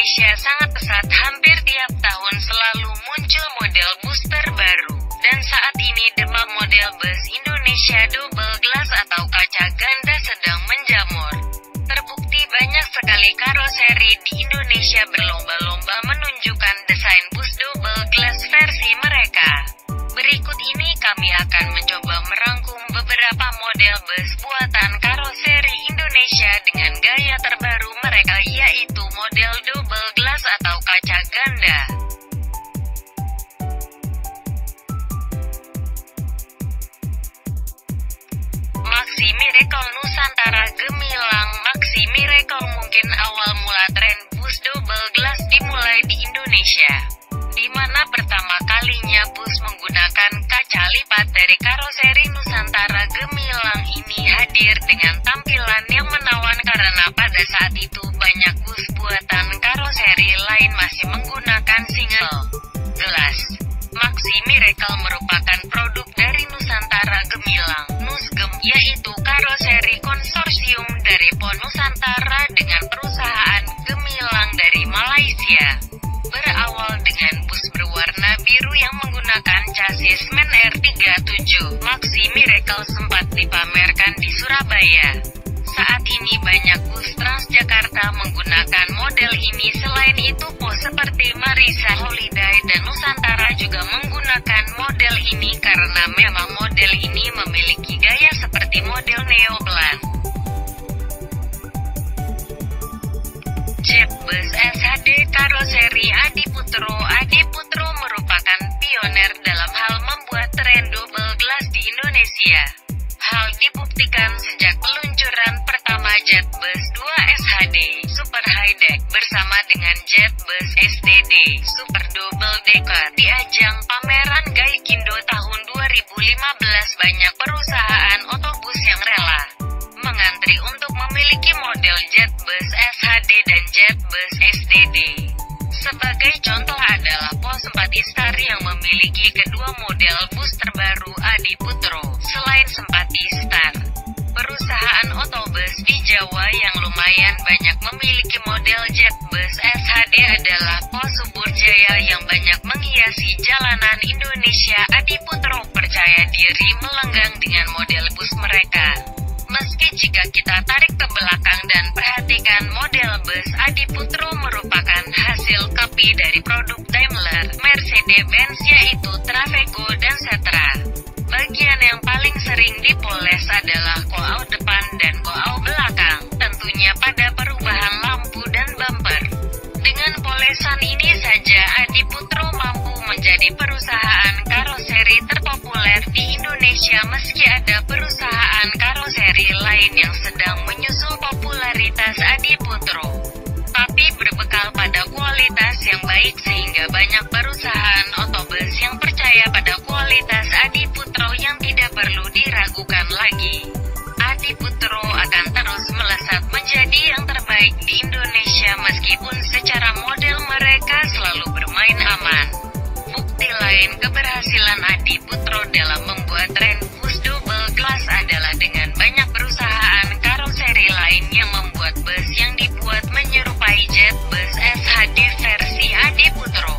Indonesia sangat pesat. Hampir tiap tahun selalu muncul model bus terbaru. Dan saat ini demam model bus Indonesia double glass atau kaca ganda sedang menjamur. Terbukti banyak sekali karoseri di Indonesia berlomba-lomba menunjukkan desain bus double glass versi mereka. Berikut ini kami akan mencoba merangkum beberapa model bus buatan karoseri Indonesia dengan gaya terbaru mereka, yaitu model double glass atau kaca ganda. Maxi Miracle Nusantara Gemilang. Maxi Miracle mungkin awal mula tren bus double glass dimulai di Indonesia, di mana pertama kalinya bus menggunakan kaca lipat dari karoseri Nusantara Gemilang ini hadir dengan tampilan yang menawan karena pada saat itu banyak bus buatan karoseri lain masih menggunakan single glass. Maxi Miracle merupakan produk dari Nusantara Gemilang, Nusgem, yaitu karoseri konsorsium dari PO Nusantara dengan perusahaan Gemilang dari Malaysia. Berawal dengan bus berwarna biru yang menggunakan chassis MAN R37, Maxi Miracle sempat dipamerkan di Surabaya. Saat ini banyak bus Transjakarta menggunakan model ini. Selain itu, PO seperti Marisa Holiday dan Nusantara juga menggunakan model ini karena memang model ini memiliki gaya seperti model neoplan. Jetbus SHD karoseri Adiputro. Adiputro merupakan pioner dalam hal membuat tren double glass di Indonesia. Hal dibuktikan sejak peluncuran pertama Jetbus 2 SHD Super High Deck bersama dengan Jetbus STD Super Double Decker di ajang pameran Gaikindo tahun 2015. Banyak perusahaan otobus yang rela mengantri untuk memiliki model Jetbus SHD dan Jetbus STD. Sebagai contoh adalah PO Sempatistar yang memiliki kedua model bus terbaru Adiputro. Selain Sempatistar, perusahaan otobus di Jawa yang lumayan banyak memiliki model Jetbus SHD adalah PO Suburjaya yang banyak menghiasi jalanan Indonesia. Adiputro percaya diri melenggang dengan model bus mereka. Meski jika kita tarik ke belakang dan perhatikan model bus Adiputro merupakan hasil copy dari produk Daimler, Mercedes-Benz yaitu Traveco dan Setra. Bagian yang paling sering dipoles adalah koao depan dan koao belakang, tentunya pada perubahan lampu dan bumper. Dengan polesan ini saja Adiputro mampu menjadi perusahaan karoseri terpopuler di Indonesia, meski ada perusahaan karoseri lain yang sedang menyusul popularitas Adiputro. Tapi berbekal pada kualitas yang baik sehingga banyak perusahaan otobus yang percaya pada kualitas Adiputro yang tidak perlu diragukan lagi. Adiputro akan terus melesat menjadi yang terbaik di Indonesia meskipun secara model mereka selalu bermain aman. Bukti lain keberhasilan Adiputro dalam membuat tren bus double glass adalah dengan banyak perusahaan karoseri lain yang membuat bus yang dibuat menyerupai Jetbus SHD versi Adiputro.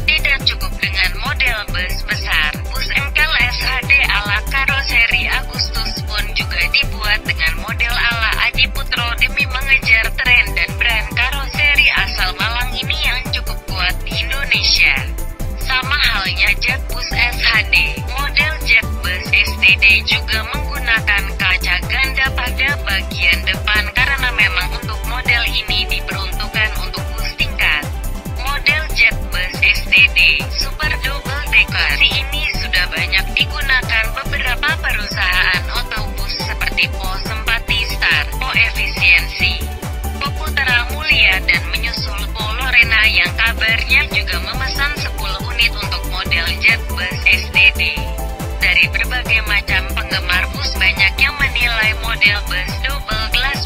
Tidak cukup dengan model bus besar, bus MKL SHD ala karoseri Agustus pun juga dibuat dengan model ala Adiputro demi mengejar tren dan brand karoseri asal Malang ini yang cukup kuat di Indonesia. Sama halnya Jetbus SHD, model Jetbus STD juga menggunakan kaca ganda pada bagian depan karena memang untuk model ini diperuntukkan untuk bus tingkat. Model Jetbus STD Super Double Decker ini sudah banyak digunakan beberapa perusahaan otobus seperti PO Sempatistar, PO Efisiensi, PO Putra Mulia dan menyusul PO Lorena yang kabarnya juga memesan 10 unit untuk model Jetbus STD. Dari berbagai macam penggemar bus banyak yang menilai model bus double glass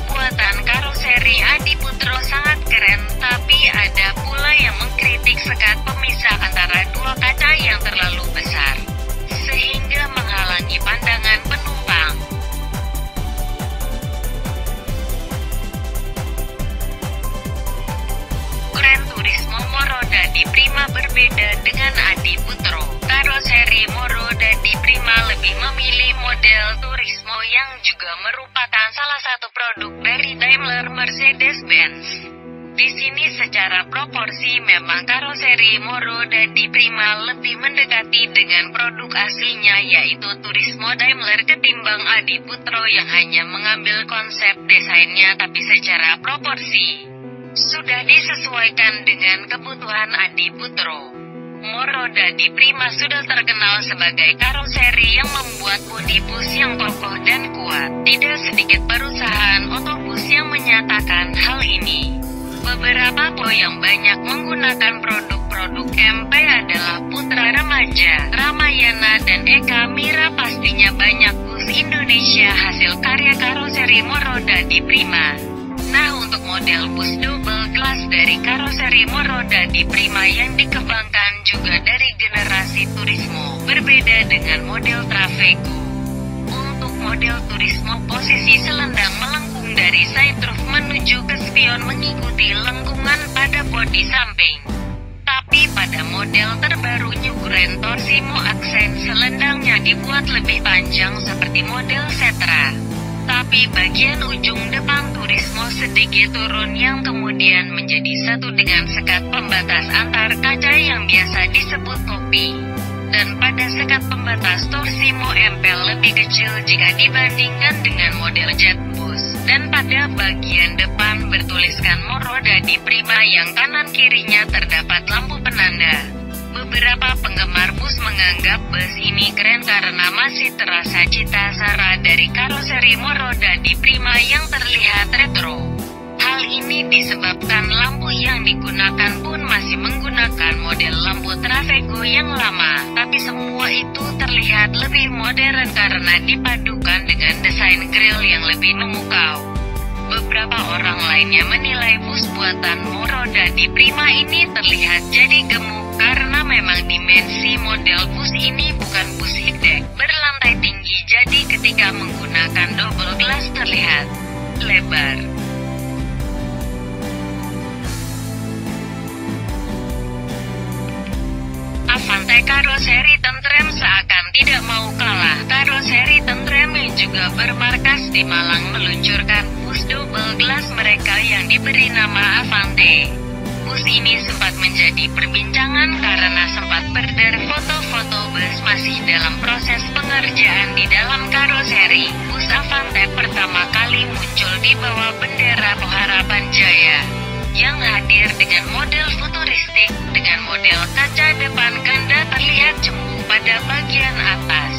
berbeda dengan Adi Putro, karoseri Moro Dadi Prima lebih memilih model Turismo yang juga merupakan salah satu produk dari Daimler Mercedes-Benz. Di sini secara proporsi memang karoseri Moro Dadi Prima lebih mendekati dengan produk aslinya yaitu Turismo Daimler ketimbang Adi Putro yang hanya mengambil konsep desainnya tapi secara proporsi sudah disesuaikan dengan kebutuhan Adi Putro. Moro Dadi Prima sudah terkenal sebagai karoseri yang membuat bodi bus yang kokoh dan kuat. Tidak sedikit perusahaan otobus yang menyatakan hal ini. Beberapa yang banyak menggunakan produk-produk MP adalah Putra Remaja, Ramayana dan Eka Mira. Pastinya banyak bus Indonesia hasil karya karoseri Moro Dadi Prima. Nah, untuk model bus double glass dari karoseri Moro Dadi Prima yang dikembangkan juga dari generasi Turismo, berbeda dengan model Trafego. Untuk model Turismo posisi selendang melengkung dari side roof menuju ke spion mengikuti lengkungan pada bodi samping. Tapi pada model terbaru New Grand Turismo aksen selendangnya dibuat lebih panjang seperti model Setra. Tapi bagian ujung depan Turismo sedikit turun yang kemudian menjadi satu dengan sekat pembatas antar kaca yang biasa disebut kopi. Dan pada sekat pembatas Turismo MP lebih kecil jika dibandingkan dengan model Jetbus. Dan pada bagian depan bertuliskan Moro Dadi Prima yang kanan kirinya terdapat lampu penanda. Beberapa penggemar bus menganggap bus ini keren karena masih terasa cita rasa dari karoseri Moro Dadi Prima yang terlihat retro. Hal ini disebabkan lampu yang digunakan pun masih menggunakan model lampu Trafego yang lama, tapi semua itu terlihat lebih modern karena dipadukan dengan desain grill yang lebih memukau. Beberapa orang lainnya menilai bus buatan Moro Dadi Prima ini terlihat jadi gemuk karena memang dimensi model bus ini bukan bus high-deck berlantai tinggi, jadi ketika menggunakan double glass terlihat lebar. Avante karoseri tentrem seakan tidak mau kalah. Karoseri tentrem yang juga bermarkas di Malang meluncurkan bus double glass mereka yang diberi nama Avante. Bus ini sempat menjadi perbincangan karena sempat beredar foto-foto bus masih dalam proses pengerjaan di dalam karoseri. Bus Avante pertama kali muncul di bawah bendera Harapan Jaya, yang hadir dengan model futuristik, dengan model kaca depan ganda terlihat cembung pada bagian atas.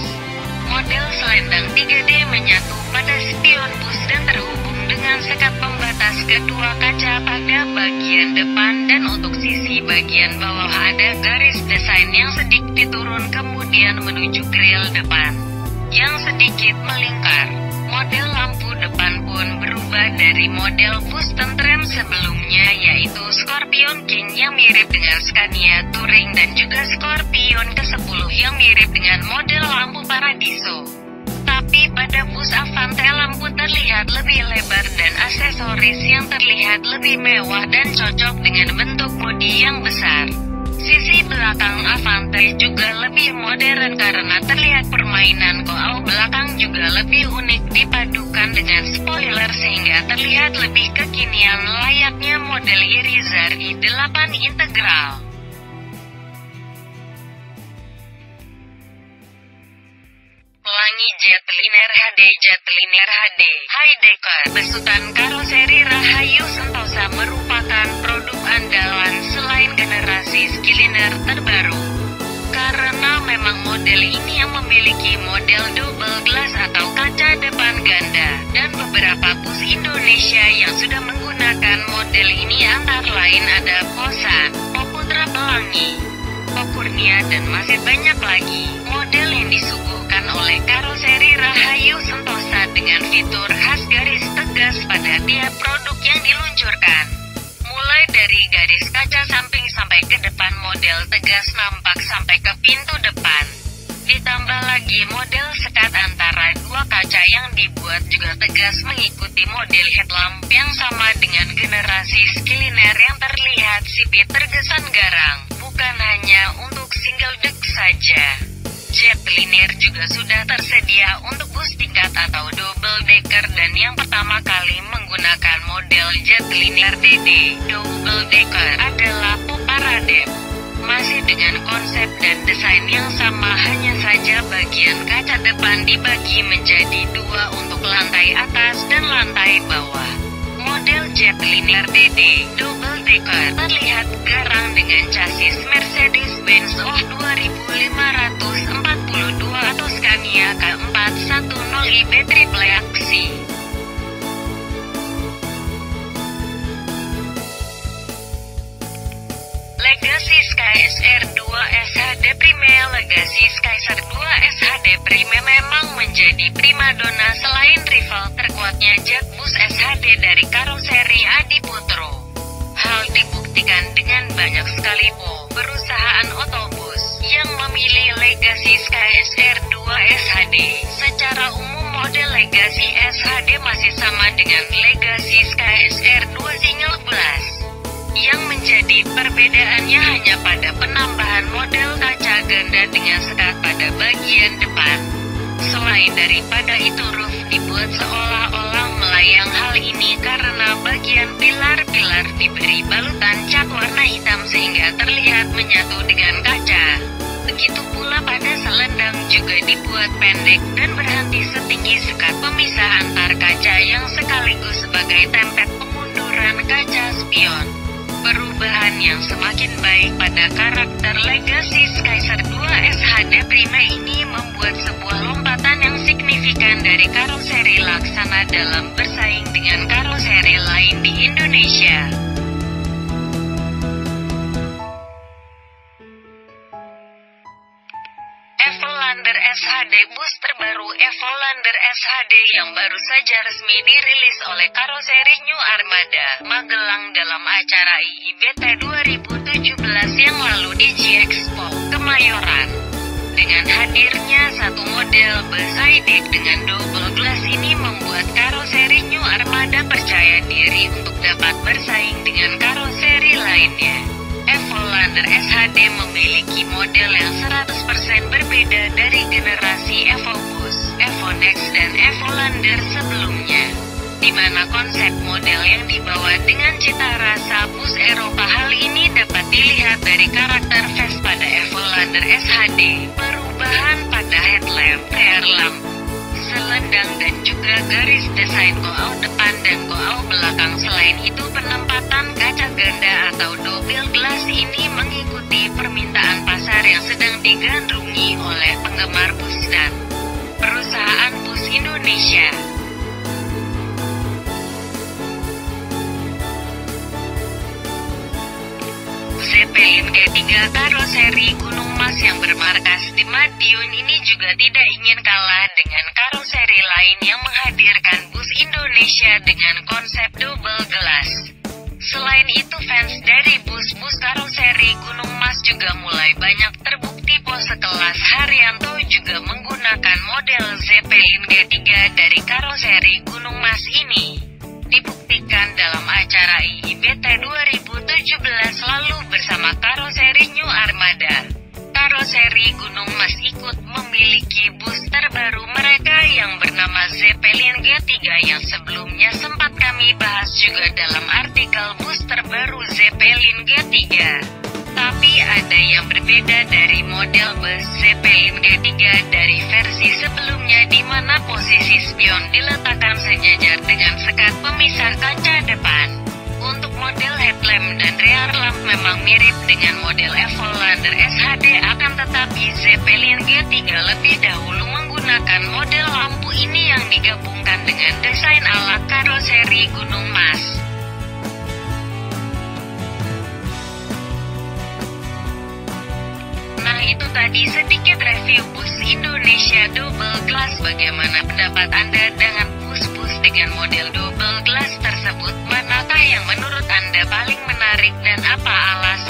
Model selendang 3D menyatu pada spion bus dan terhubung dengan sekat pembatas kedua kaca pada bagian depan, dan untuk sisi bagian bawah ada garis desain yang sedikit turun kemudian menuju grill depan yang sedikit melingkar. Model lampu depan pun berubah dari model bus tentrem sebelumnya yaitu Scorpion King yang mirip dengan Scania Touring dan juga Scorpion ke-10 yang mirip dengan model lampu Paradiso. Tapi pada bus Avante lampu terlihat lebih lebar dan aksesoris yang terlihat lebih mewah dan cocok dengan bentuk bodi yang besar. Sisi belakang Avante juga lebih modern karena terlihat permainan koal belakang juga lebih unik dipadukan dengan spoiler sehingga terlihat lebih kekinian layaknya model Irizar i8 integral. Pelangi Jetliner HD Jetliner HD High-Decker besutan karoseri Rahayu Sentosa merupakan produk andalan selain generasi Skyliner terbaru. Karena memang model ini yang memiliki model double glass atau kaca depan ganda, dan beberapa bus Indonesia yang sudah menggunakan model ini antara lain ada Posan, Poputra Pelangi, Pokurnia dan masih banyak lagi. Model yang disuguhkan oleh karoseri Rahayu Sentosa dengan fitur khas garis tegas pada tiap produk yang diluncurkan. Mulai dari garis kaca samping sampai ke depan model tegas nampak sampai ke pintu depan. Ditambah lagi model sekat antara dua kaca yang dibuat juga tegas mengikuti model headlamp yang sama dengan generasi Skyliner yang terlihat sipit terkesan garang. Bukan hanya Armada. Jetliner juga sudah tersedia untuk bus tingkat atau double decker dan yang pertama kali menggunakan model Jetliner DD double decker adalah Paradep. Masih dengan konsep dan desain yang sama, hanya saja bagian kaca depan dibagi menjadi dua untuk lantai atas dan lantai bawah. Model Jetliner DD double decker terlihat garang dengan chassis Mercedes-Benz OH 2542 atau Scania K410i triple aksi. Legacy Skycer 2 SHD Prime. Legacy Skycer 2 SHD Prime memang menjadi primadona selain rival terkuatnya Jetbus SHD dari karoseri Adiputro. Hal dibuktikan dengan banyak sekali perusahaan otobus yang memilih Legacy Skycer 2 SHD. Secara umum model Legacy SHD masih sama dengan Legacy Skycer 2 single glass. Yang menjadi perbedaannya hanya pada penambahan model kaca ganda dengan sekat pada bagian depan. Selain daripada itu, roof dibuat seolah-olah melayang. Hal ini karena bagian pilar-pilar diberi balutan cat warna hitam sehingga terlihat menyatu dengan kaca. Begitu pula pada selendang juga dibuat pendek dan berhenti setinggi sekat pemisah antar kaca yang sekaligus sebagai tempat pemunduran kaca spion. Perubahan yang semakin baik pada karakter Legacy Skycer 2 SHD Prime ini membuat sebuah lompatan yang signifikan dari karoseri laksana dalam bersaing dengan karoseri lain di Indonesia. Evolander SHD bus terbaru Evolander SHD yang baru saja resmi dirilis oleh karoseri New Armada Magelang dalam acara IIBT 2017 yang lalu di G-Expo Kemayoran. Dengan hadirnya satu model bus high-deck dengan double glass ini membuat karoseri New Armada percaya diri untuk dapat bersaing dengan karoseri lainnya. Evolander SHD memiliki model yang 100% berbeda dari generasi EvoBus, EvoNex dan Evolander sebelumnya, di mana konsep model yang dibawa dengan cita rasa bus Eropa. Hal ini dapat dilihat dari karakter face pada Evolander SHD, perubahan pada headlamp, rear lamp, selendang dan juga garis desain go-out depan dan go-out belakang. Selain itu, penempatan kaca ganda atau double glass ini mengikuti permintaan pasar yang sedang digandrungi oleh penggemar bus dan perusahaan bus Indonesia. Zeppelin G3 karoseri Gunung Mas yang bermarkas di Madiun ini juga tidak ingin kalah dengan karoseri lain yang menghadirkan bus Indonesia dengan konsep double glass. Selain itu, fans dari bus-bus karoseri Gunung Mas juga mulai banyak terbukti sekelas Haryanto juga menggunakan model Zeppelin G3 dari karoseri Gunung Mas ini. Dibuktikan dalam acara IIBT 2017 lalu bersama karoseri New Armada. Karoseri Gunung Mas ikut memiliki bus terbaru mereka yang bernama Zeppelin G3 yang sebelumnya sempat kami bahas juga dalam artikel bus terbaru Zeppelin G3. Tapi ada yang berbeda dari model bus Zeppelin G3 dari versi sebelumnya, di mana posisi spion diletakkan sejajar dengan sekat pemisah kaca depan. Untuk model headlamp dan rear lamp memang mirip dengan model Evolander SHD, akan tetapi Zeppelin G3 lebih dahulu menggunakan model lampu ini yang digabungkan dengan desain ala karoseri Gunung Mas. Nah, itu tadi sedikit review bus Indonesia double glass. Bagaimana pendapat Anda dengan bus-bus dengan model double glass tersebut? Manakah yang menurut Anda paling menarik dan apa alasan